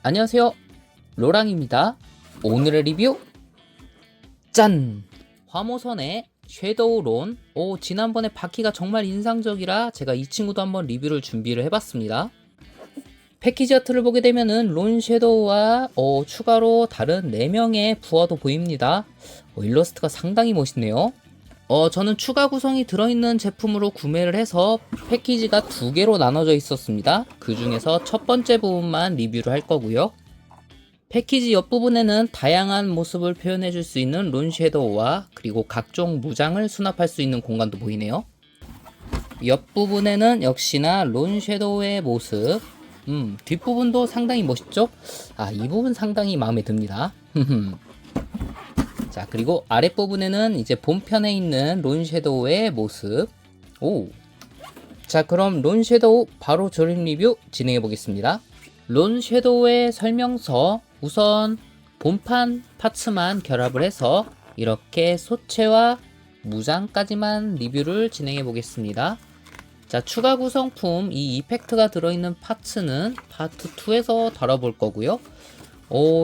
안녕하세요, 로랑입니다. 오늘의 리뷰 짠! 화모선의 섀도우 론. 지난번에 바퀴가 정말 인상적이라 제가 이 친구도 한번 리뷰를 준비를 해봤습니다. 패키지 아트를 보게 되면은 론 섀도우와 추가로 다른 4명의 부하도 보입니다. 일러스트가 상당히 멋있네요. 저는 추가 구성이 들어있는 제품으로 구매를 해서 패키지가 2개로 나눠져 있었습니다. 그 중에서 첫 번째 부분만 리뷰를 할 거고요. 패키지 옆부분에는 다양한 모습을 표현해 줄 수 있는 론 섀도우와 그리고 각종 무장을 수납할 수 있는 공간도 보이네요. 옆부분에는 역시나 론 섀도우의 모습. 뒷부분도 상당히 멋있죠? 이 부분 상당히 마음에 듭니다. 자, 그리고 아랫부분에는 이제 본편에 있는 론 섀도우의 모습. 자, 그럼 론 섀도우 바로 조립 리뷰 진행해 보겠습니다. 론 섀도우의 설명서. 우선 본판 파츠만 결합을 해서 이렇게 소체와 무장까지만 리뷰를 진행해 보겠습니다. 자, 추가 구성품 이 이펙트가 들어있는 파츠는 파트 2에서 다뤄볼 거고요.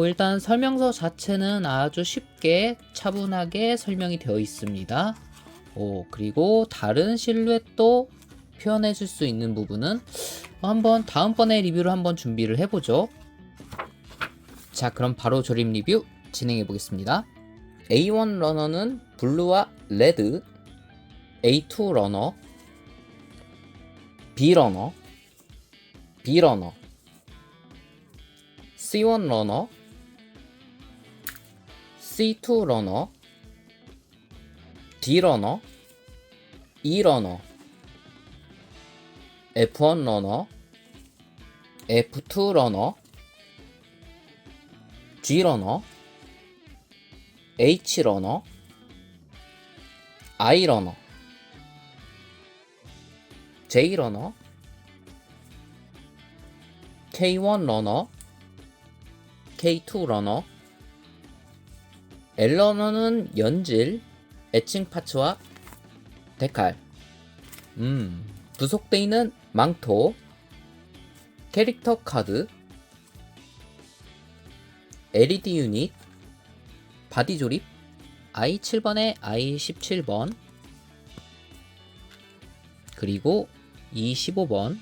일단 설명서 자체는 아주 쉽게 차분하게 설명이 되어 있습니다. 그리고 다른 실루엣도 표현해 줄 수 있는 부분은 한번 다음번에 리뷰를 한번 준비를 해보죠. 자, 그럼 바로 조립 리뷰 진행해 보겠습니다. A1 러너는 블루와 레드, A2 러너, B 러너, B 러너, C1 러너, C2 러너, D 러너, E 러너, F1 러너, F2 러너, G 러너, H 러너, I 러너, J 러너, K1 러너, K2 러너, L 러너는 연질, 에칭 파츠와 데칼. 부속되어 있는 망토, 캐릭터 카드, LED 유닛, 바디 조립, I7번에 I17번, 그리고 E15번,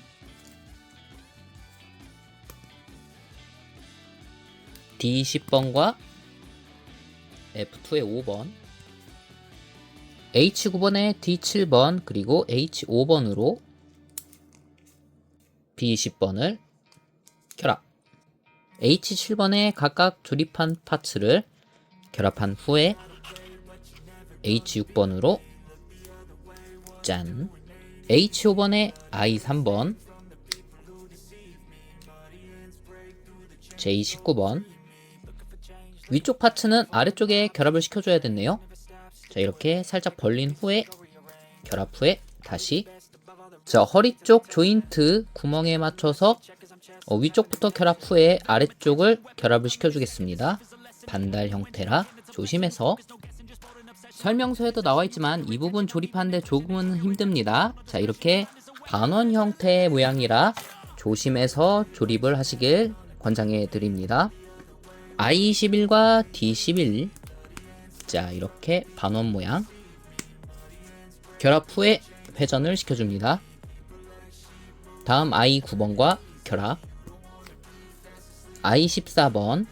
D10번과 F2의 5번, H9번에 D7번, 그리고 H5번으로 B20번을 결합. H7번에 각각 조립한 파츠를 결합한 후에 H6번으로 짠. H5번에 I3번, J19번. 위쪽 파츠는 아래쪽에 결합을 시켜줘야 됐네요. 자, 이렇게 살짝 벌린 후에 결합 후에 다시 허리 쪽 조인트 구멍에 맞춰서 위쪽부터 결합 후에 아래쪽을 결합을 시켜주겠습니다. 반달 형태라 조심해서. 설명서에도 나와있지만 이 부분 조립하는데 조금은 힘듭니다. 자, 이렇게 반원 형태의 모양이라 조심해서 조립을 하시길 권장해 드립니다. I11과 D11. 자, 이렇게 반원 모양 결합 후에 회전을 시켜줍니다. 다음 I9번과 결합, I14번,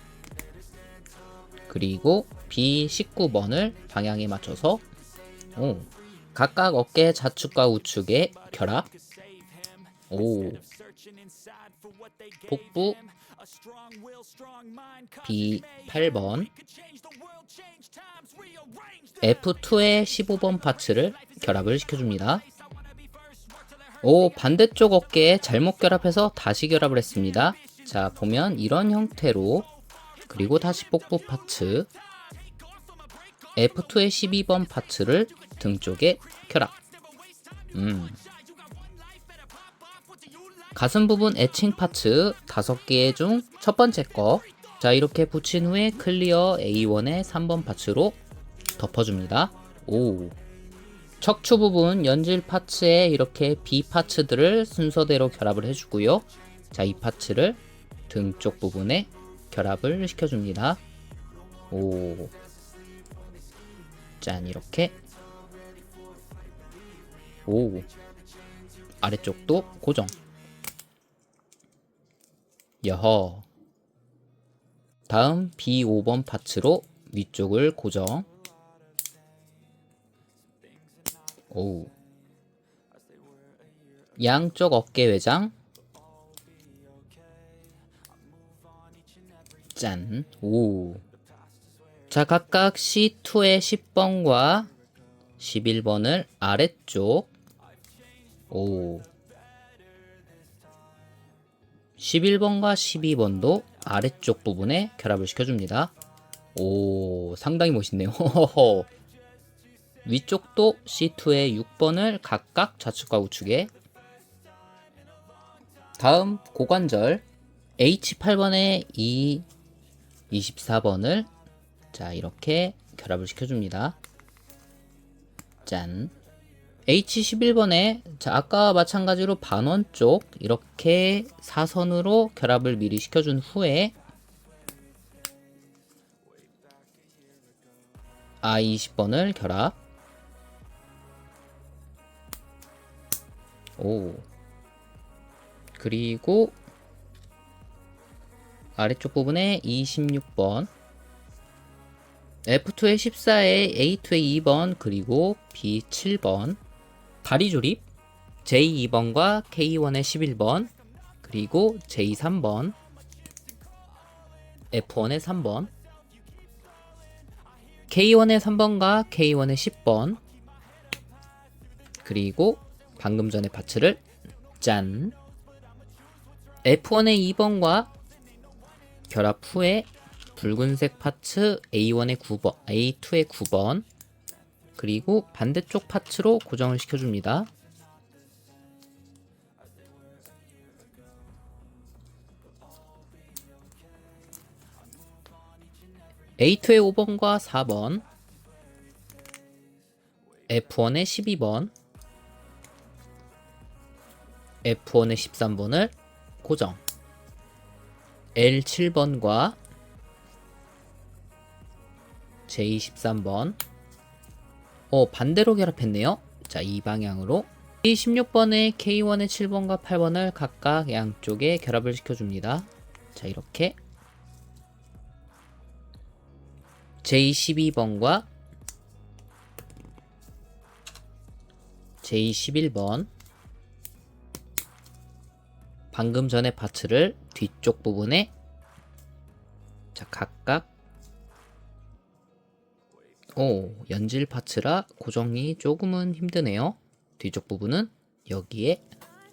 그리고 B19번을 방향에 맞춰서 각각 어깨 좌측과 우측에 결합. 복부 B8번, F2의 15번 파츠를 결합을 시켜줍니다. 반대쪽 어깨에 잘못 결합해서 다시 결합을 했습니다. 자, 보면 이런 형태로. 그리고 다시 복부 파츠 F2의 12번 파츠를 등 쪽에 결합. 가슴 부분 에칭 파츠 5개 중 첫 번째 거. 자, 이렇게 붙인 후에 클리어 A1의 3번 파츠로 덮어줍니다. 척추 부분 연질 파츠에 이렇게 B 파츠들을 순서대로 결합을 해주고요. 자, 이 파츠를 등 쪽 부분에 결합을 시켜줍니다. 오, 짠, 이렇게. 오, 아래쪽도 고정. 여허. 다음 B5번 파츠로 위쪽을 고정. 오, 양쪽 어깨 외장. 짠. 오. 자, 각각 C2의 10번과 11번을 아래쪽. 오. 11번과 12번도 아래쪽 부분에 결합을 시켜줍니다. 오, 상당히 멋있네요. 위쪽도 C2의 6번을 각각 좌측과 우측에. 다음 고관절 H8번에 E 24번을 자, 이렇게 결합을 시켜줍니다. 짠. H11번에 자, 아까와 마찬가지로 반원 쪽 이렇게 사선으로 결합을 미리 시켜준 후에 I20번을 결합. 오. 그리고 아래쪽 부분에 E16번, F2의 14에 A2의 2번, 그리고 B7번, 다리 조립 J2번과 K1의 11번, 그리고 J3번, F1의 3번, K1의 3번과 K1의 10번, 그리고 방금 전에 파츠를 짠! F1의 2번과 결합 후에 붉은색 파츠 A1의 9번, A2의 9번, 그리고 반대쪽 파츠로 고정을 시켜줍니다. A2의 5번과 4번, F1의 12번, F1의 13번을 고정. L7번과 J13번. 반대로 결합했네요. 자, 이 방향으로. J16번에 K1의 7번과 8번을 각각 양쪽에 결합을 시켜줍니다. 자, 이렇게. J12번과 J11번. 방금 전에 파츠를 뒤쪽 부분에 자, 각각 연질 파츠라 고정이 조금은 힘드네요. 뒤쪽 부분은 여기에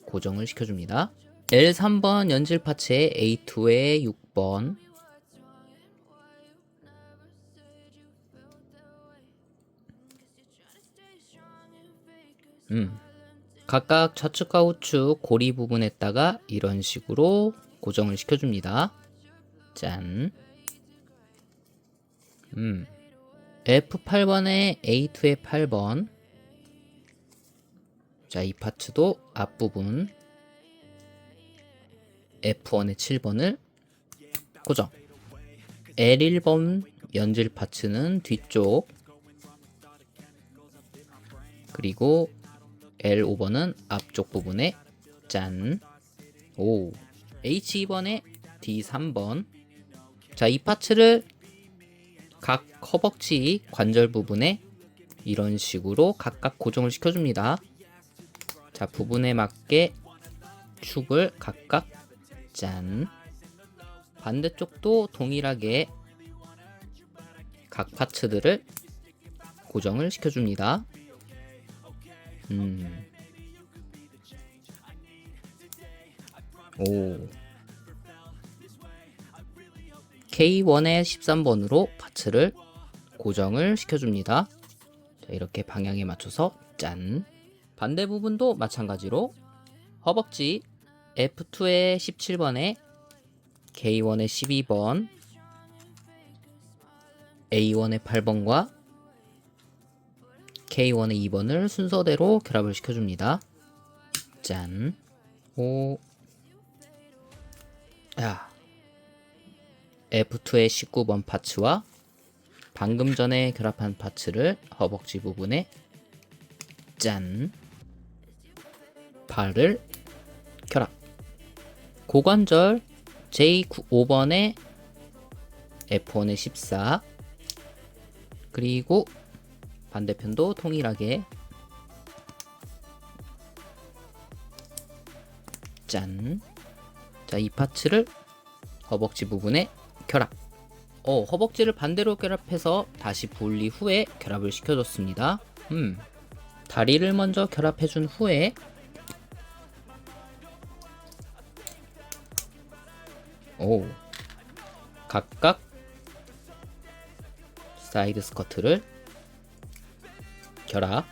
고정을 시켜줍니다. L3번 연질 파츠에 A2의 6번, 각각 좌측과 우측 고리 부분에다가 이런 식으로 고정을 시켜줍니다. 짠. F8번에 A2의 8번. 자, 이 파츠도 앞부분 F1의 7번을 고정. L1번 연질 파츠는 뒤쪽, 그리고 L5번은 앞쪽 부분에 짠. 오. H2번에 D3번. 자, 이 파츠를 각 허벅지 관절 부분에 이런 식으로 각각 고정을 시켜줍니다. 자, 부분에 맞게 축을 각각 짠. 반대쪽도 동일하게 각 파츠들을 고정을 시켜줍니다. 오. K1의 13번으로 파츠를 고정을 시켜줍니다. 자, 이렇게 방향에 맞춰서 짠. 반대 부분도 마찬가지로 허벅지 F2의 17번에 K1의 12번, A1의 8번과 K1의 2번을 순서대로 결합을 시켜줍니다. 짠. 오. 야. F2의 19번 파츠와 방금 전에 결합한 파츠를 허벅지 부분에 짠! 발을 결합. 고관절 J5번에 F1의 14, 그리고 반대편도 동일하게 짠. 자, 이 파츠를 허벅지 부분에 결합. 허벅지를 반대로 결합해서 다시 분리 후에 결합을 시켜줬습니다. 다리를 먼저 결합해준 후에 각각 사이드 스커트를 결합.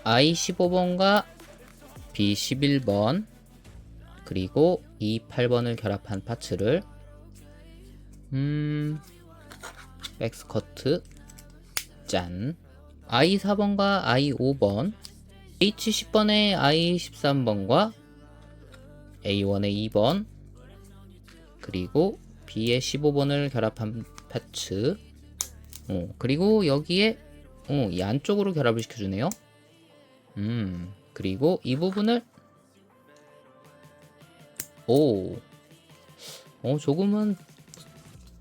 I15번과 B11번 그리고 E8번을 결합한 파츠를 백스커트 짠. I4번과 I5번, H10번에 I13번과 A1의 2번 그리고 B의 15번을 결합한 파츠. 그리고 여기에 이 안쪽으로 결합을 시켜주네요. 그리고 이 부분을 조금은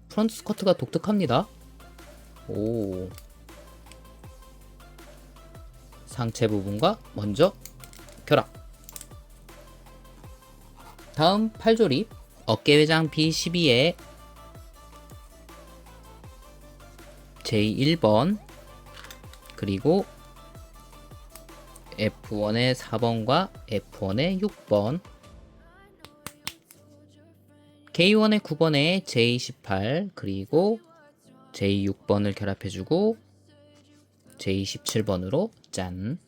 프런트 스커트가 독특합니다. 상체 부분과 먼저 결합. 다음 팔조립. 어깨회장 B12에 J1번 그리고 F1의 4번과 F1의 6번, K1의 9번에 J18 그리고 J6번을 결합해주고 J17번으로 짠.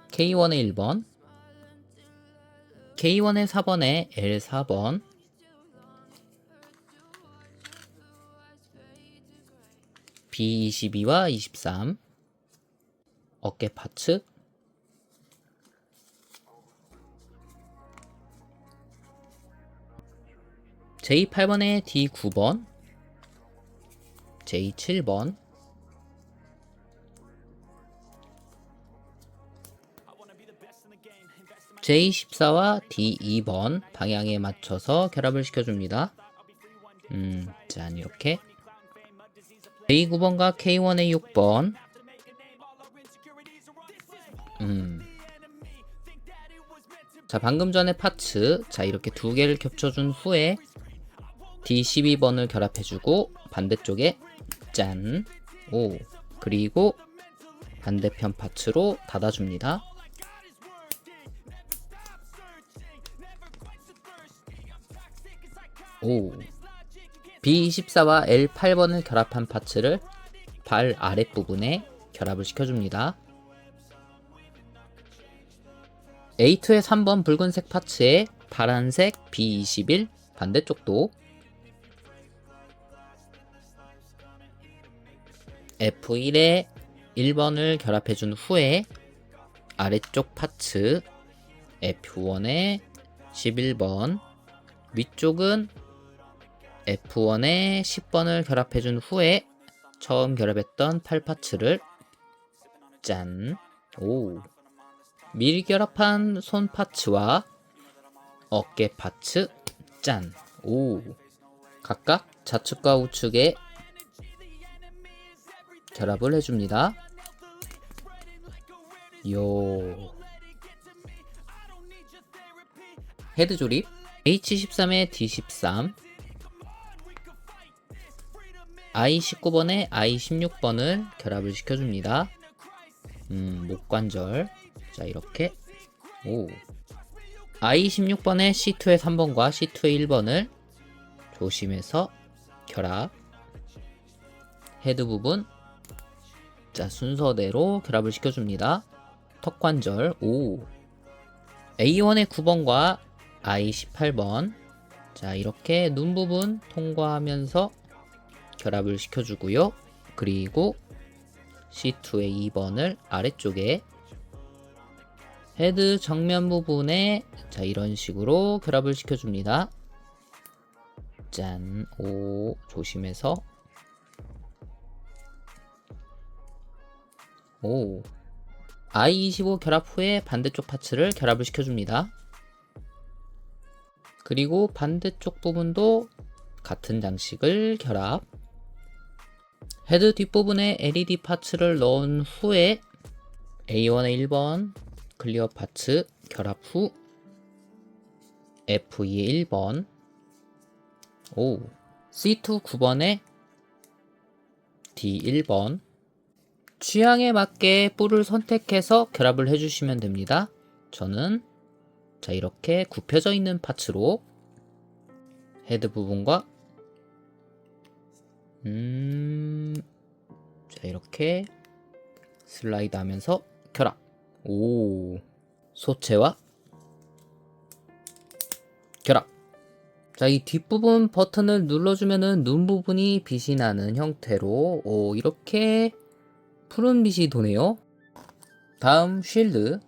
K1의 1번, K1의 4번에 L4번, B22와 23 어깨 파츠, J8번에 D9번, J7번, J14와 D2번 방향에 맞춰서 결합을 시켜줍니다. 짠, 이렇게 J9번과 K1의 6번, 자, 방금 전에 파츠, 자, 이렇게 두 개를 겹쳐준 후에 D12번을 결합해주고 반대쪽에 짠. 그리고 반대편 파츠로 닫아줍니다. B24와 L8번을 결합한 파츠를 발 아랫부분에 결합을 시켜줍니다. A2의 3번 붉은색 파츠에 파란색 B21 반대쪽도, F1에 1번을 결합해준 후에 아래쪽 파츠 F1에 11번, 위쪽은 F1에 10번을 결합해준 후에 처음 결합했던 팔 파츠를 짠. 미리 결합한 손 파츠와 어깨 파츠 짠. 각각 좌측과 우측에 결합을 해줍니다. 헤드 조립. H13에 D13, I19번에 I16번을 결합을 시켜줍니다. 목관절. 자, 이렇게. I16번에 C2의 3번과 C2의 1번을 조심해서 결합. 헤드 부분. 자, 순서대로 결합을 시켜줍니다. 턱관절. A1의 9번과 I18번. 자, 이렇게 눈 부분 통과하면서 결합을 시켜주고요. 그리고 C2의 2번을 아래쪽에, 헤드 정면 부분에 자, 이런 식으로 결합을 시켜줍니다. 짠. 오, 조심해서. 오. I25 결합 후에 반대쪽 파츠를 결합을 시켜줍니다. 그리고 반대쪽 부분도 같은 장식을 결합. 헤드 뒷부분에 LED 파츠를 넣은 후에 A1의 1번 클리어 파츠 결합 후 F2의 1번, 오, C2 9번에 D 1번. 취향에 맞게 뿔을 선택해서 결합을 해주시면 됩니다. 저는 자 이렇게 굽혀져 있는 파츠로 헤드 부분과 자 이렇게 슬라이드 하면서 결합. 오, 소체와 결합. 자, 이 뒷부분 버튼을 눌러주면은 눈 부분이 빛이 나는 형태로 이렇게 푸른 빛이 도네요. 다음 쉴드.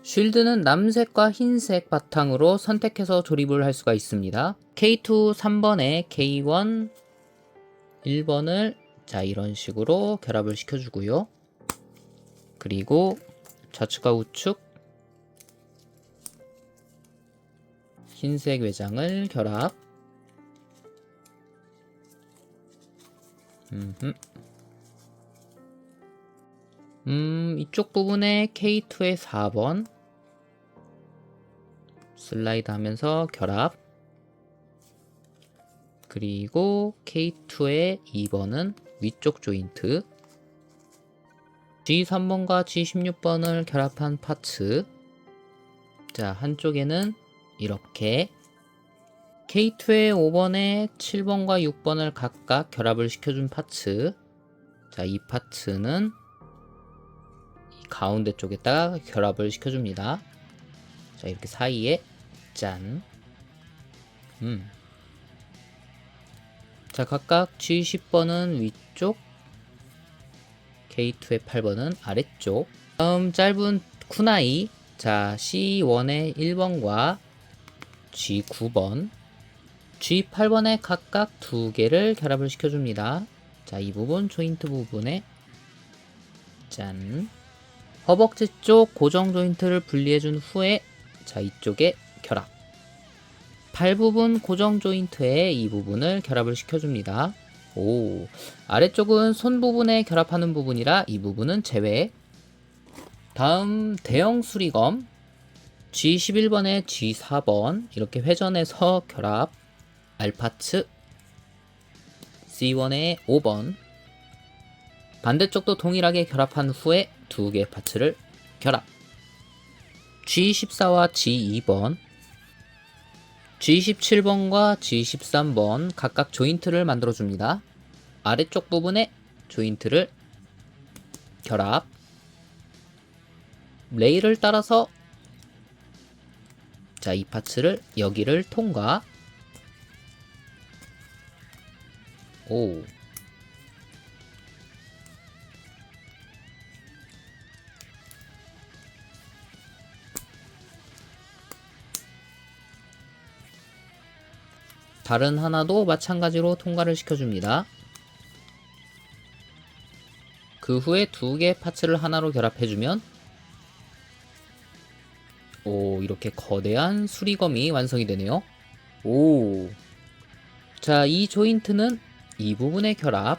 쉴드는 남색과 흰색 바탕으로 선택해서 조립을 할 수가 있습니다. K2 3번에 K1 1번을 자 이런 식으로 결합을 시켜주고요. 그리고 좌측과 우측 흰색 외장을 결합. 이쪽 부분에 K2의 4번 슬라이드 하면서 결합. 그리고 K2의 2번은 위쪽 조인트. G3번과 G16번을 결합한 파츠. 자, 한쪽에는 이렇게 K2의 5번에 7번과 6번을 각각 결합을 시켜준 파츠. 자, 이 파츠는 이 가운데 쪽에다가 결합을 시켜줍니다. 자, 이렇게 사이에 짠. 자, 각각 G10번은 위쪽, K2의 8번은 아래쪽. 다음 짧은 쿠나이. 자, C1의 1번과 G9번, G8번에 각각 2개를 결합을 시켜줍니다. 자, 이 부분 조인트 부분에 짠. 허벅지 쪽 고정 조인트를 분리해준 후에 자, 이쪽에 결합. 팔 부분 고정 조인트에 이 부분을 결합을 시켜줍니다. 오, 아래쪽은 손 부분에 결합하는 부분이라 이 부분은 제외. 다음 대형 수리검. G11번에 G4번 이렇게 회전해서 결합. 알파츠 C1의 5번. 반대쪽도 동일하게 결합한 후에 2개의 파츠를 결합. G14와 G2번, G17번과 G13번 각각 조인트를 만들어줍니다. 아래쪽 부분에 조인트를 결합. 레일을 따라서 자, 이 파츠를 여기를 통과. 오. 다른 하나도 마찬가지로 통과를 시켜줍니다. 그 후에 2개의 파츠를 하나로 결합해주면 오, 이렇게 거대한 수리검이 완성이 되네요. 오. 자, 이 조인트는 이 부분의 결합.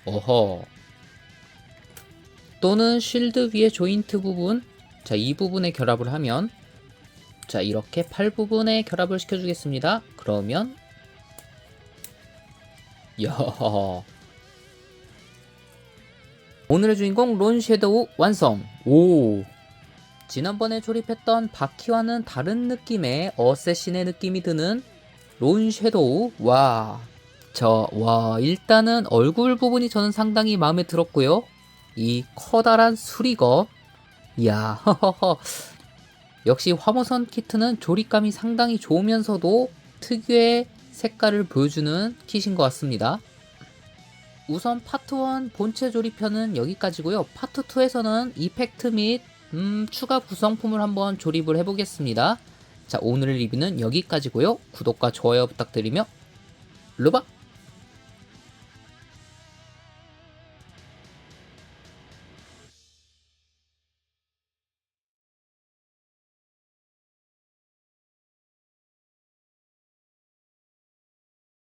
어허. 또는 쉴드 위의 조인트 부분. 자, 이 부분에 결합을 하면 자, 이렇게 팔 부분에 결합을 시켜주겠습니다. 그러면 야, 오늘의 주인공 론 섀도우 완성. 오. 지난번에 조립했던 바퀴와는 다른 느낌의 어쌔신의 느낌이 드는 론 섀도우. 와. 일단은 얼굴 부분이 저는 상당히 마음에 들었고요. 이 커다란 수리검. 이야, 허허허. 역시 화모선 키트는 조립감이 상당히 좋으면서도 특유의 색깔을 보여주는 킷인 것 같습니다. 우선 파트 1 본체 조립편은 여기까지고요. 파트 2에서는 이펙트 및 추가 구성품을 한번 조립을 해보겠습니다. 자, 오늘의 리뷰는 여기까지고요. 구독과 좋아요 부탁드리며 루바